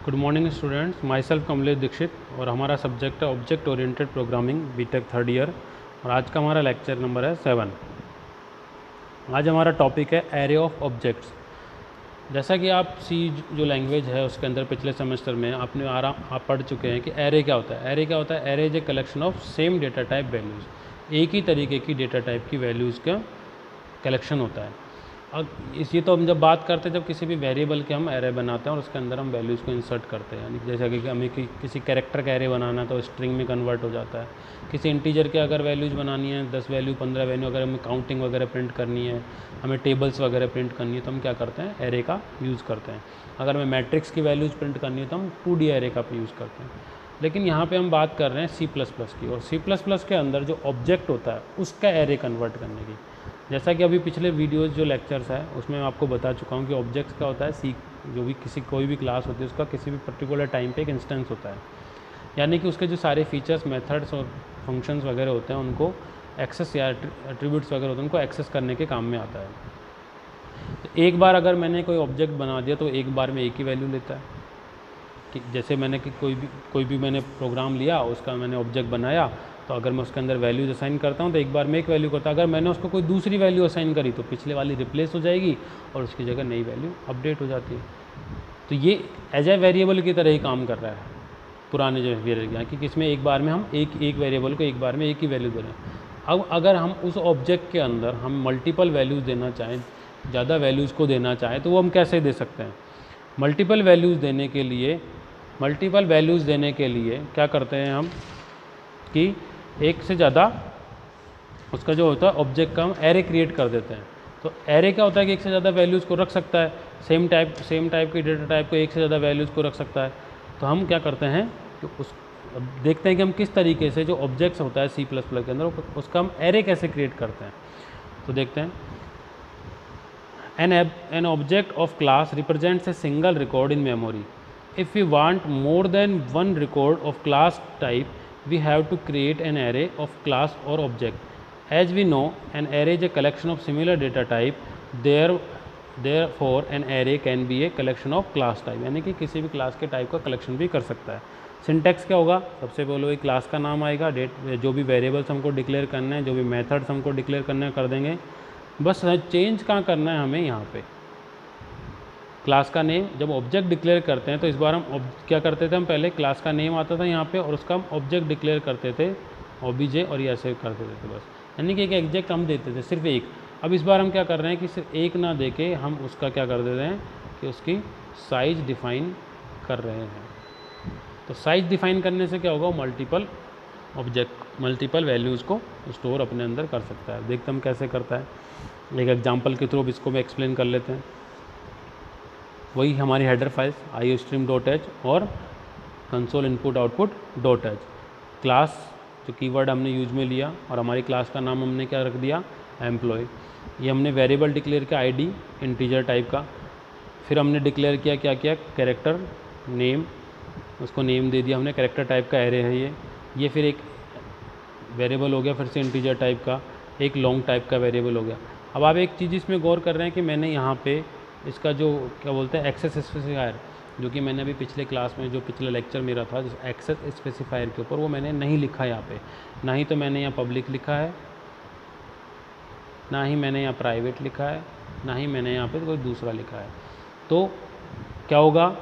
Good morning students, myself Kamlesh Dikshit और हमारा subject है object oriented programming BTech third year. और आज का हमारा लेक्चर नंबर है 7। आज हमारा टॉपिक है एरे ऑफ ऑब्जेक्ट्स। जैसा कि आप सी जो लैंग्वेज है उसके अंदर पिछले सेमेस्टर में आप पढ़ चुके हैं कि एरे क्या होता है। एरे क्या होता है? Array is a collection of same data type values. एक ही तरीके की डेटा टाइप की वैल्यूज़ का कलेक्शन होता है। अब ये तो हम जब बात करते हैं जब किसी भी वेरिएबल के हम एरे बनाते हैं और उसके अंदर हम वैल्यूज़ को इंसर्ट करते हैं, यानी जैसा कि हमें किसी कैरेक्टर का एरे बनाना है तो स्ट्रिंग में कन्वर्ट हो जाता है। किसी इंटीजर के अगर वैल्यूज़ बनानी है 10 वैल्यू 15 वैल्यू, अगर हमें काउंटिंग वगैरह प्रिंट करनी है, हमें टेबल्स वगैरह प्रिंट करनी है तो हम क्या करते हैं? एरे का यूज़ करते हैं। अगर हमें मैट्रिक्स की वैल्यूज़ प्रिंट करनी है तो हम 2D एरे का यूज़ करते हैं। लेकिन यहाँ पे हम बात कर रहे हैं C++ की, और C++ के अंदर जो ऑब्जेक्ट होता है उसका एरे कन्वर्ट करने की। जैसा कि अभी पिछले वीडियोस जो लेक्चर्स है उसमें मैं आपको बता चुका हूँ कि ऑब्जेक्ट्स क्या होता है। सी जो भी कोई भी क्लास होती है उसका किसी भी पर्टिकुलर टाइम पे एक इंस्टेंस होता है, यानी कि उसके जो सारे फीचर्स, मेथड्स और फंक्शंस वगैरह होते हैं उनको एक्सेस या एट्रीब्यूट्स वगैरह होते हैं उनको एक्सेस करने के काम में आता है। तो एक बार अगर मैंने कोई ऑब्जेक्ट बना दिया तो एक बार में एक ही वैल्यू लेता है। कि जैसे मैंने कि कोई भी मैंने प्रोग्राम लिया, उसका मैंने ऑब्जेक्ट बनाया, तो अगर मैं उसके अंदर वैल्यूज असाइन करता हूँ तो एक बार में एक वैल्यू करता है। अगर मैंने उसको कोई दूसरी वैल्यू असाइन करी तो पिछले वाली रिप्लेस हो जाएगी और उसकी जगह नई वैल्यू अपडेट हो जाती है। तो ये एज ए वेरिएबल की तरह ही काम कर रहा है पुराने जो वेरिएबल, कि इसमें एक बार में हम एक वेरिएबल को एक बार में एक ही वैल्यू दे रहे हैं। अब अगर हम उस ऑब्जेक्ट के अंदर हम मल्टीपल वैल्यूज़ देना चाहें, ज़्यादा वैल्यूज़ को देना चाहें, तो वो हम कैसे दे सकते हैं? मल्टीपल वैल्यूज़ देने के लिए क्या करते हैं हम कि एक से ज़्यादा उसका जो होता है ऑब्जेक्ट का हम एरे क्रिएट कर देते हैं। तो एरे क्या होता है कि एक से ज़्यादा वैल्यूज़ को रख सकता है, सेम टाइप की डेटा टाइप को एक से ज़्यादा वैल्यूज़ को रख सकता है। तो हम क्या करते हैं कि अब देखते हैं कि हम किस तरीके से जो ऑब्जेक्ट्स होता है C++ के अंदर उसका हम एरे कैसे क्रिएट करते हैं। तो देखते हैं, an object of class represents a single record in memory. If we want more than one record of class type, we have to create an array of class or object. As we know, an array is a collection of similar data type. Therefore, an array can be a collection of class type. यानी कि किसी भी class के type का collection भी कर सकता है। सिंटैक्स क्या होगा? सबसे पहले वही क्लास का नाम आएगा, जो भी वेरिएबल्स हमको डिक्लेयर करना है, जो भी मेथड्स हमको डिक्लेयर करना है कर देंगे। बस चेंज कहाँ करना है हमें? यहाँ पे क्लास का नेम। जब ऑब्जेक्ट डिक्लेयर करते हैं तो इस बार हम क्या करते थे, हम पहले क्लास का नेम आता था यहाँ पे और उसका हम ऑब्जेक्ट डिक्लेयर करते थे OBJ, और ये ऐसे कर देते थे बस, यानी कि एक एग्जेक्ट हम देते थे सिर्फ एक। अब इस बार हम क्या कर रहे हैं कि सिर्फ एक ना दे के हम उसका क्या कर देते हैं कि उसकी साइज़ डिफ़ाइन कर रहे हैं। तो साइज़ डिफ़ाइन करने से क्या होगा? मल्टीपल वैल्यूज़ को स्टोर अपने अंदर कर सकता है। देखते हम कैसे करता है, एक एग्जांपल के थ्रू इसको मैं एक्सप्लेन कर लेते हैं। वही हमारी हेडर फाइल्स iostream.h और console input output .h। Class जो कीवर्ड हमने यूज में लिया और हमारी क्लास का नाम हमने क्या रख दिया? एम्प्लॉय। ये हमने वेरिएबल डिक्लेयर किया ID इंटीजर टाइप का। फिर हमने डिक्लेयर किया क्या किया? कैरेक्टर नेम, उसको नेम दे दिया हमने, कैरेक्टर टाइप का एरे है ये फिर एक वेरिएबल हो गया, फिर से इंटीजर टाइप का एक लॉन्ग टाइप का वेरिएबल हो गया। अब आप एक चीज़ इसमें गौर कर रहे हैं कि मैंने यहाँ पे इसका जो क्या बोलते हैं एक्सेस स्पेसिफायर, जो कि मैंने अभी पिछले क्लास में जो पिछला लेक्चर मेरा था जिस एक्सेस स्पेसिफायर के ऊपर, वो मैंने नहीं लिखा यहाँ पे। ना ही तो मैंने यहाँ पब्लिक लिखा है, ना ही मैंने यहाँ प्राइवेट लिखा है, ना ही मैंने यहाँ पे कोई दूसरा लिखा है। तो क्या होगा?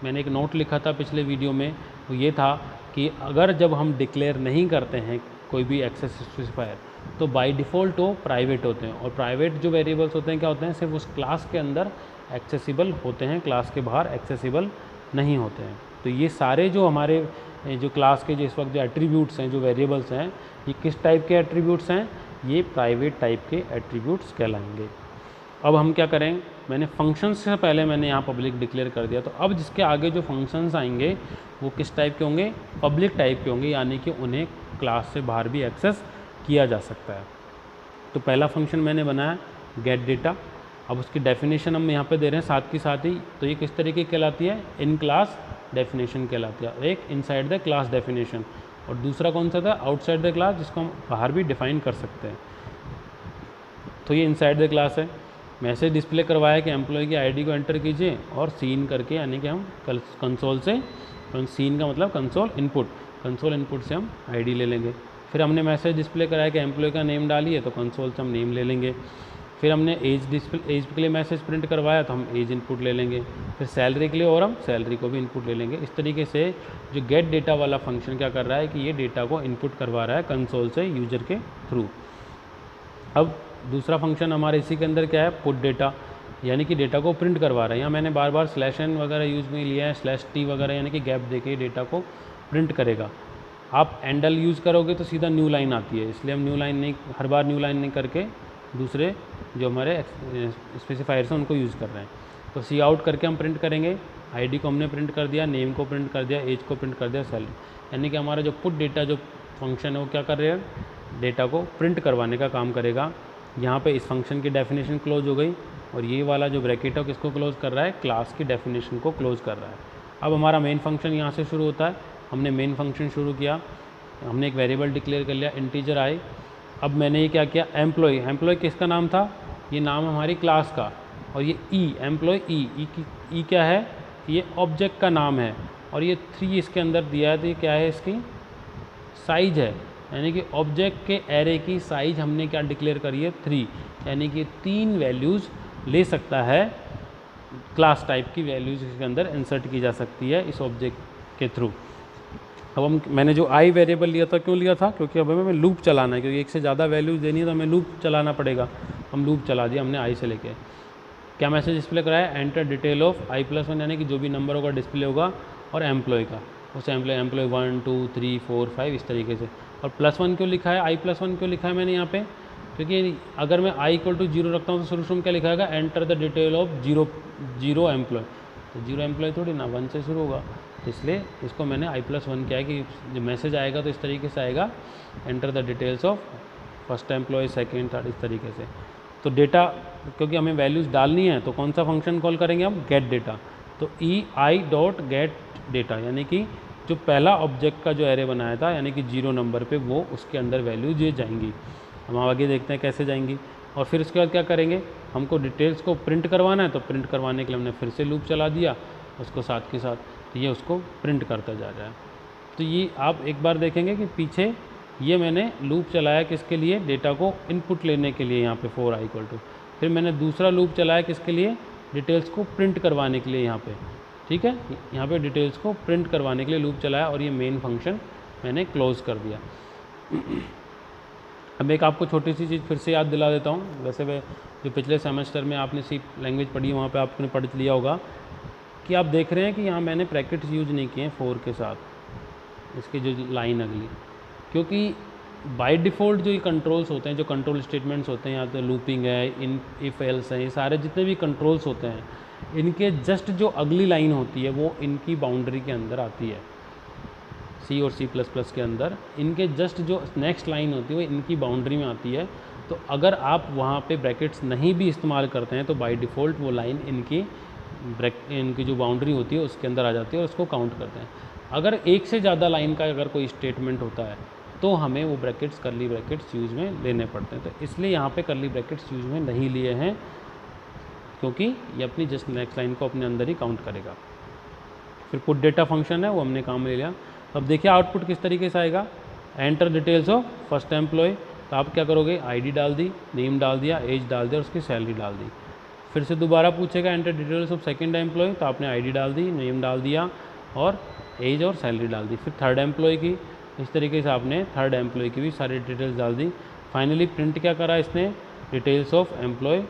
मैंने एक नोट लिखा था पिछले वीडियो में, वो ये था कि अगर जब हम डिक्लेयर नहीं करते हैं कोई भी एक्सेस स्पेसिफायर तो बाय डिफ़ॉल्ट वो प्राइवेट होते हैं, और प्राइवेट जो वेरिएबल्स होते हैं क्या होते हैं? सिर्फ उस क्लास के अंदर एक्सेसिबल होते हैं, क्लास के बाहर एक्सेसिबल नहीं होते हैं। तो ये सारे जो हमारे जो क्लास के जो इस वक्त जो एट्रीब्यूट्स हैं, जो वेरिएबल्स हैं, ये किस टाइप के एट्रीब्यूट्स हैं? ये प्राइवेट टाइप के एट्रीब्यूट्स कहलाएंगे। अब हम क्या करें? मैंने फंक्शंस से पहले मैंने यहाँ पब्लिक डिक्लेयर कर दिया, तो अब जिसके आगे जो फंक्शंस आएंगे वो किस टाइप के होंगे? पब्लिक टाइप के होंगे, यानी कि उन्हें क्लास से बाहर भी एक्सेस किया जा सकता है। तो पहला फंक्शन मैंने बनाया गेट डेटा। अब उसकी डेफिनेशन हम यहाँ पे दे रहे हैं साथ की साथ ही। तो ये किस तरीके की कहलाती है? इन क्लास डेफिनेशन कहलाती है। एक इनसाइड द क्लास डेफिनेशन, और दूसरा कौन सा था? आउटसाइड द क्लास, जिसको हम बाहर भी डिफाइन कर सकते हैं। तो ये इनसाइड द क्लास है। मैसेज डिस्प्ले करवाया कि एम्प्लॉय की आईडी को एंटर कीजिए और सीन करके, यानी कि हम कंसोल से, सीन का मतलब कंसोल इनपुट से हम आईडी ले लेंगे। फिर हमने मैसेज डिस्प्ले कराया कि एम्प्लॉय का नेम डालिए, तो कंसोल से हम नेम ले लेंगे। फिर हमने एज के लिए मैसेज प्रिंट करवाया तो हम एज इनपुट ले लेंगे। फिर सैलरी के लिए और हम सैलरी को भी इनपुट ले लेंगे। इस तरीके से जो गेट डेटा वाला फंक्शन क्या कर रहा है कि ये डेटा को इनपुट करवा रहा है कंसोल से यूजर के थ्रू। अब दूसरा फंक्शन हमारे इसी के अंदर क्या है, पुट डेटा, यानी कि डेटा को प्रिंट करवा रहा है। यहाँ मैंने बार बार -n वगैरह यूज़ में लिया है, /t वगैरह, यानी कि गैप देके डेटा को प्रिंट करेगा। आप एंडल यूज़ करोगे तो सीधा न्यू लाइन आती है, इसलिए हम न्यू लाइन नहीं, हर बार न्यू लाइन नहीं करके दूसरे जो हमारे स्पेसिफायर्स हैं उनको यूज़ कर रहे हैं। तो सी आउट करके हम प्रिंट करेंगे, आईडी को हमने प्रिंट कर दिया, नेम को प्रिंट कर दिया, एज को प्रिंट कर दिया, सैलरी, यानी कि हमारा जो पुट डेटा जो फंक्शन है वो क्या कर रहे हैं, डेटा को प्रिंट करवाने का काम करेगा। यहाँ पे इस फंक्शन की डेफिनेशन क्लोज हो गई और ये वाला जो ब्रैकेट है किसको क्लोज कर रहा है, क्लास की डेफिनेशन को क्लोज कर रहा है। अब हमारा मेन फंक्शन यहाँ से शुरू होता है। हमने मेन फंक्शन शुरू किया, हमने एक वेरिएबल डिक्लेयर कर लिया इंटीजर आई। अब मैंने ये क्या किया, एम्प्लॉय किसका नाम था, ये नाम हमारी क्लास का, और ये एम्प्लॉय ई क्या है, ये ऑब्जेक्ट का नाम है, और ये 3 इसके अंदर दिया है, तो ये क्या है, इसकी साइज है, यानी कि ऑब्जेक्ट के एरे की साइज हमने क्या डिक्लेयर करी है, 3, यानी कि 3 वैल्यूज़ ले सकता है, क्लास टाइप की वैल्यूज़ इसके अंदर इंसर्ट की जा सकती है इस ऑब्जेक्ट के थ्रू। अब मैंने जो आई वेरिएबल लिया था, क्यों लिया था, क्योंकि अब हमें लूप चलाना है, क्योंकि एक से ज़्यादा वैल्यूज़ देनी है तो हमें लूप चलाना पड़ेगा। हम लूप चला दिया हमने आई से लेके। क्या मैसेज डिस्प्ले कराया, एंटर डिटेल ऑफ i+1, यानी कि जो भी नंबर होगा डिस्प्ले होगा, और एम्प्लॉय का, उस एम्प्लॉय 1 2 3 4 5 इस तरीके से। और +1 क्यों लिखा है, i+1 क्यों लिखा है मैंने यहाँ पे, क्योंकि अगर मैं i = 0 रखता हूँ तो शुरू में क्या लिखा है, enter the detail of 0 employ, तो 0 एम्प्लॉय थोड़ी ना 1 से शुरू होगा, इसलिए इसको मैंने i+1 किया है कि जब मैसेज आएगा तो इस तरीके से आएगा, enter the details of first employ, second, third, इस तरीके से। तो डेटा, क्योंकि हमें वैल्यूज़ डालनी है तो कौन सा फंक्शन कॉल करेंगे हम, गेट डेटा। तो ei.get डेटा, यानी कि जो पहला ऑब्जेक्ट का जो एरे बनाया था, यानी कि 0 नंबर पे, वो उसके अंदर वैल्यूज ये जाएंगी। हम आगे देखते हैं कैसे जाएंगी। और फिर उसके बाद क्या करेंगे, हमको डिटेल्स को प्रिंट करवाना है, तो प्रिंट करवाने के लिए हमने फिर से लूप चला दिया उसको साथ के साथ, तो ये उसको प्रिंट करता जा रहा है। तो ये आप एक बार देखेंगे कि पीछे ये मैंने लूप चलाया किसके लिए, डेटा को इनपुट लेने के लिए, यहाँ पे for i =, फिर मैंने दूसरा लूप चलाया किसके लिए, डिटेल्स को प्रिंट करवाने के लिए यहाँ पे, ठीक है, यहाँ पे डिटेल्स को प्रिंट करवाने के लिए लूप चलाया, और ये मेन फंक्शन मैंने क्लोज कर दिया। अब एक आपको छोटी सी चीज़ फिर से याद दिला देता हूँ। वैसे वे जो पिछले सेमेस्टर में आपने सी लैंग्वेज पढ़ी है वहाँ पे आपने पढ़ लिया होगा कि आप देख रहे हैं कि यहाँ मैंने ब्रैकेट्स यूज नहीं किए हैं for के साथ, इसकी जो लाइन अगली, क्योंकि बाय डिफ़ॉल्ट जो ये कंट्रोल्स होते हैं, जो कंट्रोल स्टेटमेंट्स होते हैं, या तो लूपिंग है, इन इफ एल्स है, ये सारे जितने भी कंट्रोल्स होते हैं, इनके जस्ट जो अगली लाइन होती है वो इनकी बाउंड्री के अंदर आती है। C और C++ के अंदर इनके जस्ट जो नेक्स्ट लाइन होती है वो इनकी बाउंड्री में आती है। तो अगर आप वहाँ पे ब्रैकेट्स नहीं भी इस्तेमाल करते हैं तो बाय डिफ़ॉल्ट वो लाइन इनकी जो बाउंड्री होती है उसके अंदर आ जाती है और उसको काउंट करते हैं। अगर एक से ज़्यादा लाइन का अगर कोई स्टेटमेंट होता है तो हमें वो ब्रैकेट्स, कर्ली ब्रैकेट्स यूज़ में लेने पड़ते हैं। तो इसलिए यहाँ पे कर्ली ब्रैकेट्स यूज़ में नहीं लिए हैं, क्योंकि ये अपनी जस्ट नेक्स्ट लाइन को अपने अंदर ही काउंट करेगा। फिर पुट डेटा फंक्शन है, वो हमने काम ले लिया। अब देखिए आउटपुट किस तरीके से आएगा, enter details of first employ, तो आप क्या करोगे, आईडी डाल दी, नेम डाल दिया, एज डाल दिया, उसकी सैलरी डाल दी। फिर से दोबारा पूछेगा enter details of second employ, तो आपने आईडी डाल दी, नेम डाल दिया और एज और सैलरी डाल दी। फिर थर्ड एम्प्लॉय की, इस तरीके से आपने थर्ड एम्प्लॉय की भी सारी डिटेल्स डाल दी। फाइनली प्रिंट क्या करा इसने, डिटेल्स ऑफ एम्प्लॉय,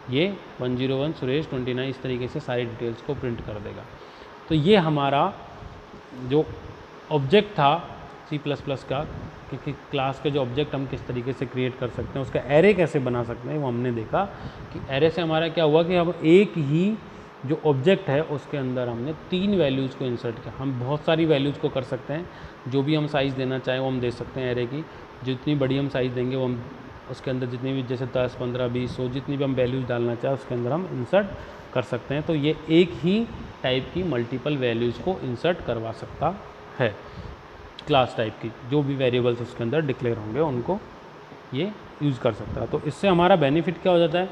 ये 101 सुरेश 29, इस तरीके से सारी डिटेल्स को प्रिंट कर देगा। तो ये हमारा जो ऑब्जेक्ट था C++ का, कि क्लास के जो ऑब्जेक्ट हम किस तरीके से क्रिएट कर सकते हैं, उसका एरे कैसे बना सकते हैं, वो हमने देखा कि एरे से हमारा क्या हुआ कि हम एक ही जो ऑब्जेक्ट है उसके अंदर हमने 3 वैल्यूज़ को इंसर्ट किया। हम बहुत सारी वैल्यूज़ को कर सकते हैं, जो भी हम साइज़ देना चाहें वो हम दे सकते हैं एरे की। जितनी बड़ी हम साइज़ देंगे वो हम उसके अंदर जितनी भी, जैसे 10 15 20 100 जितनी भी हम वैल्यूज़ डालना चाहें उसके अंदर हम इंसर्ट कर सकते हैं। तो ये एक ही टाइप की मल्टीपल वैल्यूज़ को इंसर्ट करवा सकता है। क्लास टाइप की जो भी वेरिएबल्स उसके अंदर डिक्लेयर होंगे उनको ये यूज़ कर सकता है। तो इससे हमारा बेनिफिट क्या हो जाता है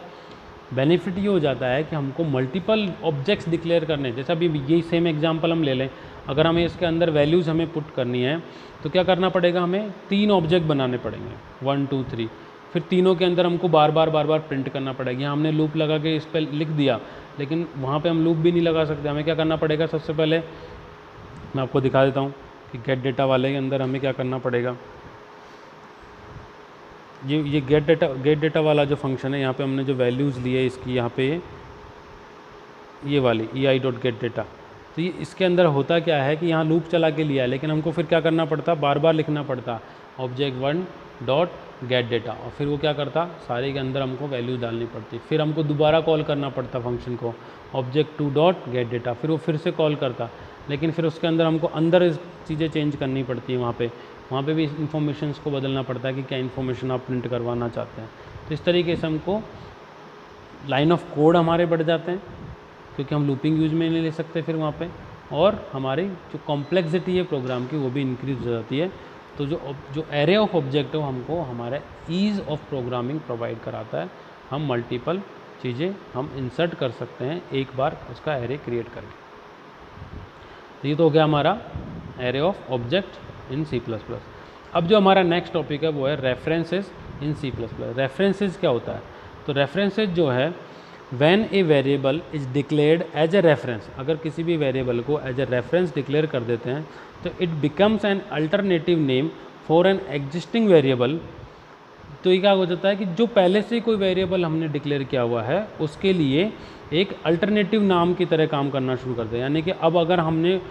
बेनिफिट ये हो जाता है कि हमको मल्टीपल ऑब्जेक्ट्स डिक्लेयर करने, जैसे अभी यही सेम एग्जांपल हम ले लें, अगर हमें इसके अंदर वैल्यूज़ हमें पुट करनी है तो क्या करना पड़ेगा, हमें 3 ऑब्जेक्ट बनाने पड़ेंगे 1 2 3, फिर तीनों के अंदर हमको बार बार प्रिंट करना पड़ेगा। यहाँ हमने लूप लगा के इस पर लिख दिया, लेकिन वहाँ पे हम लूप भी नहीं लगा सकते, हमें क्या करना पड़ेगा, सबसे पहले मैं आपको दिखा देता हूँ कि गेट डेटा वाले के अंदर हमें क्या करना पड़ेगा। ये गेट डेटा वाला जो फंक्शन है, यहाँ पे हमने जो वैल्यूज़ ली है इसकी, यहाँ पे ये वाली ei.getData, तो ये इसके अंदर होता क्या है कि यहाँ लूप चला के लिया है, लेकिन हमको फिर क्या करना पड़ता, बार बार लिखना पड़ता object1.getData, और फिर वो क्या करता, सारे के अंदर हमको वैल्यू डालनी पड़ती, फिर हमको दोबारा कॉल करना पड़ता फंक्शन को object2.getData, फिर वो फिर से कॉल करता, लेकिन फिर उसके अंदर हमको अंदर चीज़ें चेंज करनी पड़ती है, वहाँ पे भी इन्फॉर्मेशंस को बदलना पड़ता है कि क्या इन्फॉर्मेशन आप प्रिंट करवाना चाहते हैं। तो इस तरीके से हमको लाइन ऑफ कोड हमारे बढ़ जाते हैं, क्योंकि हम लूपिंग यूज में नहीं ले सकते फिर वहाँ पे, और हमारी जो कॉम्प्लेक्सिटी है प्रोग्राम की वो भी इंक्रीज हो जाती है। तो जो एरे ऑफ ऑब्जेक्ट है वो हमको हमारे ईज़ ऑफ प्रोग्रामिंग प्रोवाइड कराता है, हम मल्टीपल चीज़ें हम इंसर्ट कर सकते हैं एक बार उसका एरे क्रिएट करके। तो ये तो हो गया हमारा array of object in C++। अब जो हमारा नेक्स्ट टॉपिक है वो है रेफरेंसेस इन C++। रेफरेंसेस क्या होता है, तो रेफरेंसेस जो है when a variable is declared as a reference, अगर किसी भी वेरिएबल को एज ए रेफरेंस डिक्लेयर कर देते हैं तो it becomes an alternative name for an existing variable. तो ये क्या हो जाता है कि जो पहले से कोई वेरिएबल हमने डिक्लेयर किया हुआ है उसके लिए एक अल्टरनेटिव नाम की तरह काम करना शुरू कर दें, यानी कि अब अगर हमने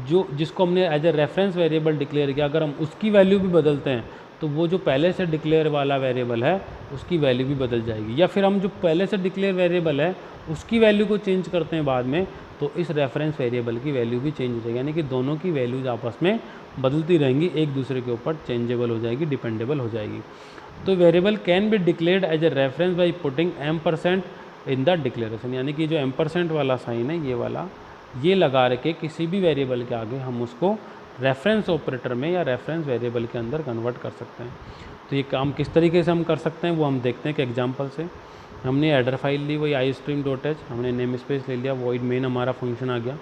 जिसको हमने as a reference variable declare किया, अगर हम उसकी वैल्यू भी बदलते हैं तो वो जो पहले से डिक्लेयर वाला वेरिएबल है उसकी वैल्यू भी बदल जाएगी, या फिर हम जो पहले से डिक्लेयर वेरिएबल है उसकी वैल्यू को चेंज करते हैं बाद में, तो इस रेफरेंस वेरिएबल की वैल्यू भी चेंज हो जाएगी, यानी कि दोनों की वैल्यूज आपस में बदलती रहेंगी, एक दूसरे के ऊपर चेंजेबल हो जाएगी, डिपेंडेबल हो जाएगी। तो variable can be declared as a reference by putting m% in the declaration, यानी कि जो m% वाला साइन है ये वाला, ये लगा के किसी भी वेरिएबल के आगे हम उसको रेफरेंस ऑपरेटर में या रेफरेंस वेरिएबल के अंदर कन्वर्ट कर सकते हैं। तो ये काम किस तरीके से हम कर सकते हैं वो हम देखते हैं कि एग्जांपल से। हमने एडर फाइल ली, वही istream.h, हमने नेम स्पेस ले लिया, वॉइड मेन हमारा फंक्शन आ गया।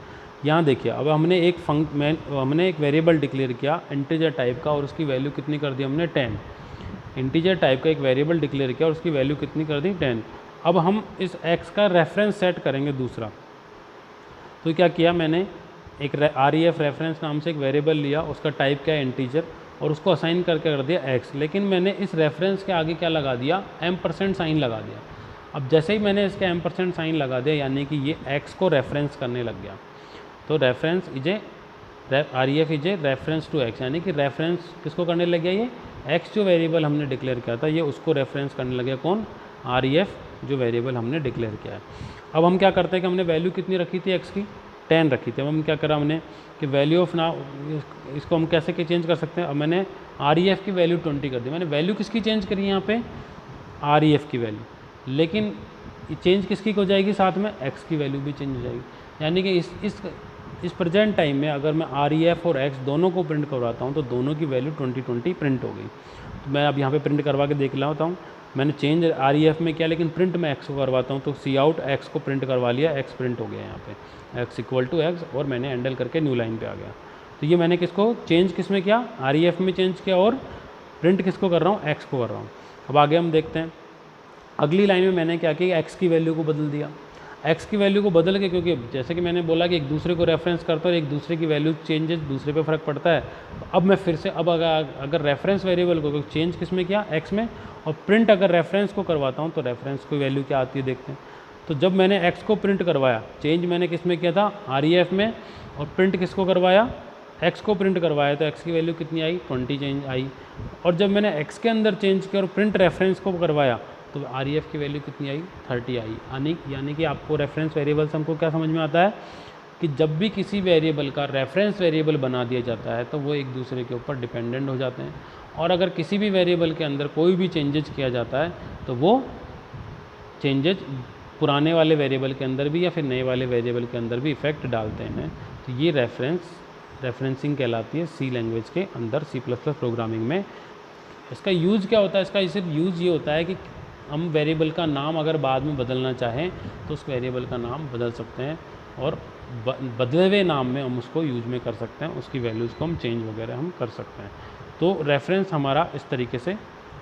यहाँ देखिए अब हमने एक वेरिएबल डिक्लेयर किया इंटीजर टाइप का, और उसकी वैल्यू कितनी कर दी हमने 10। इंटीजर टाइप का एक वेरिएबल डिक्लेयर किया और उसकी वैल्यू कितनी कर दी 10। अब हम इस x का रेफरेंस सेट करेंगे दूसरा, तो क्या किया मैंने, एक ref रेफरेंस नाम से एक वेरिएबल लिया, उसका टाइप क्या है इंटीजर, और उसको असाइन करके कर दिया x, लेकिन मैंने इस रेफरेंस के आगे क्या लगा दिया, m% साइन लगा दिया। अब जैसे ही मैंने इसके m% साइन लगा दिया यानी कि ये x को रेफरेंस करने लग गया, तो रेफरेंस इजे ref इजे रेफरेंस टू x, यानी कि रेफरेंस किसको करने लग गया, ये x जो वेरिएबल हमने डिक्लेयर किया था ये उसको रेफरेंस करने लग गया, कौन, ref जो वेरिएबल हमने डिक्लेयर किया है। अब हम क्या करते हैं कि हमने वैल्यू कितनी रखी थी x की, 10 रखी थी। अब हम क्या करा हमने कि वैल्यू ऑफ ना, इसको हम कैसे चेंज कर सकते हैं, अब मैंने ref की वैल्यू 20 कर दी। मैंने वैल्यू किसकी चेंज करी यहाँ पे, ref की वैल्यू, लेकिन चेंज किसकी हो जाएगी, साथ में x की वैल्यू भी चेंज हो जाएगी। यानी कि इस प्रेजेंट टाइम में अगर मैं ref और x दोनों को प्रिंट करवाता हूँ तो दोनों की वैल्यू 2020 प्रिंट हो गई। तो मैं अब यहाँ पे प्रिंट करवा के देख लेता हूँ, मैंने चेंज ref में किया लेकिन प्रिंट मैं x को करवाता हूँ, तो cout x को प्रिंट करवा लिया, x प्रिंट हो गया यहाँ पे x इक्वल टू x, और मैंने हैंडल करके न्यू लाइन पे आ गया। तो ये मैंने किसको चेंज किस में किया, ref में चेंज किया, और प्रिंट किसको कर रहा हूँ, x को कर रहा हूँ। अब आगे हम देखते हैं अगली लाइन में मैंने क्या किया, x की वैल्यू को बदल दिया। x की वैल्यू को बदल के, क्योंकि जैसे कि मैंने बोला कि एक दूसरे को रेफरेंस करता है और एक दूसरे की वैल्यू चेंजेस दूसरे पे फ़र्क पड़ता है, तो अब मैं फिर से अब अगर रेफरेंस वेरिएबल को चेंज किस में किया, x में, और प्रिंट अगर रेफरेंस को करवाता हूँ तो रेफरेंस की वैल्यू क्या आती है देखते हैं। तो जब मैंने x को प्रिंट करवाया, चेंज मैंने किस में किया था, ref में, और प्रिंट किसको करवाया, x को प्रिंट करवाया, तो x की वैल्यू कितनी आई, 20 चेंज आई। और जब मैंने x के अंदर चेंज किया और प्रिंट रेफरेंस को करवाया तो ref की वैल्यू कितनी आई, 30 आई। यानी कि आपको रेफरेंस वेरिएबल से हमको क्या समझ में आता है कि जब भी किसी वेरिएबल का रेफरेंस वेरिएबल बना दिया जाता है तो वो एक दूसरे के ऊपर डिपेंडेंट हो जाते हैं, और अगर किसी भी वेरिएबल के अंदर कोई भी चेंजेज किया जाता है तो वो चेंजेज पुराने वाले वेरिएबल के अंदर भी या फिर नए वाले वेरिएबल के अंदर भी इफेक्ट डालते हैं। तो ये रेफरेंसिंग कहलाती है सी लैंग्वेज के अंदर, C++ प्रोग्रामिंग में। इसका यूज़ क्या होता है, इसका सिर्फ यूज़ ये होता है कि हम वेरिएबल का नाम अगर बाद में बदलना चाहें तो उस वेरिएबल का नाम बदल सकते हैं और बदले हुए नाम में हम उसको यूज में कर सकते हैं, उसकी वैल्यूज़ को हम चेंज वगैरह हम कर सकते हैं। तो रेफरेंस हमारा इस तरीके से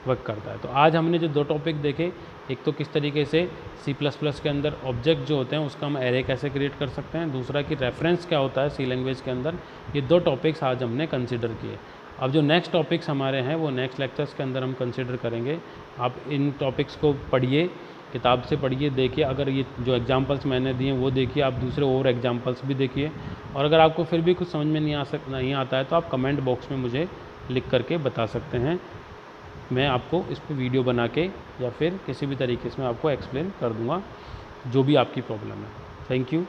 वर्क करता है। तो आज हमने जो 2 टॉपिक देखे, एक तो किस तरीके से C++ के अंदर ऑब्जेक्ट जो होते हैं उसका हम एरे कैसे क्रिएट कर सकते हैं, दूसरा कि रेफरेंस क्या होता है सी लैंग्वेज के अंदर। ये 2 टॉपिक्स आज हमने कंसिडर किए। अब जो नेक्स्ट टॉपिक्स हमारे हैं वो नेक्स्ट लेक्चर्स के अंदर हम कंसिडर करेंगे। आप इन टॉपिक्स को पढ़िए, किताब से पढ़िए, देखिए, अगर ये जो एग्जांपल्स मैंने दिए वो देखिए, आप दूसरे और एग्जांपल्स भी देखिए, और अगर आपको फिर भी कुछ समझ में नहीं आता है तो आप कमेंट बॉक्स में मुझे लिख करके बता सकते हैं। मैं आपको इस पर वीडियो बना के या फिर किसी भी तरीके से मैं आपको एक्सप्लेन कर दूंगा जो भी आपकी प्रॉब्लम है। Thank you.